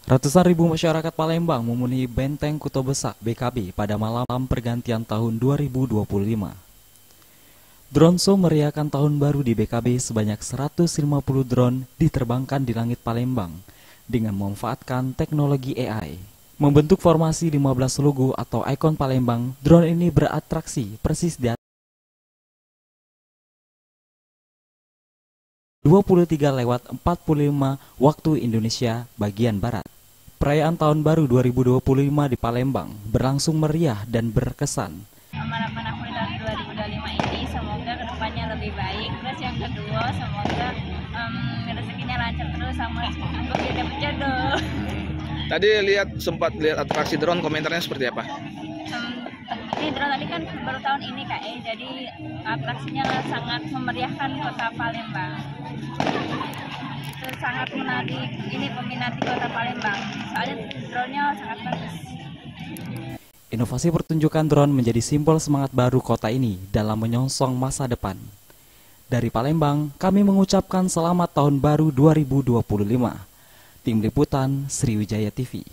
Ratusan ribu masyarakat Palembang memenuhi Benteng Kuto Besak BKB pada malam pergantian tahun 2025. Drone show meriahkan tahun baru di BKB sebanyak 150 drone diterbangkan di langit Palembang dengan memanfaatkan teknologi AI. Membentuk formasi 15 logo atau ikon Palembang, drone ini beratraksi persis di atas 23:45 waktu Indonesia bagian Barat. Perayaan Tahun Baru 2025 di Palembang berlangsung meriah dan berkesan. Harapan aku di tahun 2025 ini semoga kedepannya lebih baik. Terus yang kedua semoga rezekinya lancar terus sama aku bisa dapet jodoh. Tadi sempat lihat atraksi drone, komentarnya seperti apa? Ini drone tadi kan baru tahun ini Kak, jadi atraksinya sangat memeriahkan kota Palembang. Itu sangat menarik, ini peminat di kota Palembang. Soalnya drone-nya sangat bagus. Inovasi pertunjukan drone menjadi simbol semangat baru kota ini dalam menyongsong masa depan. Dari Palembang, kami mengucapkan selamat tahun baru 2025. Tim Liputan Sriwijaya TV.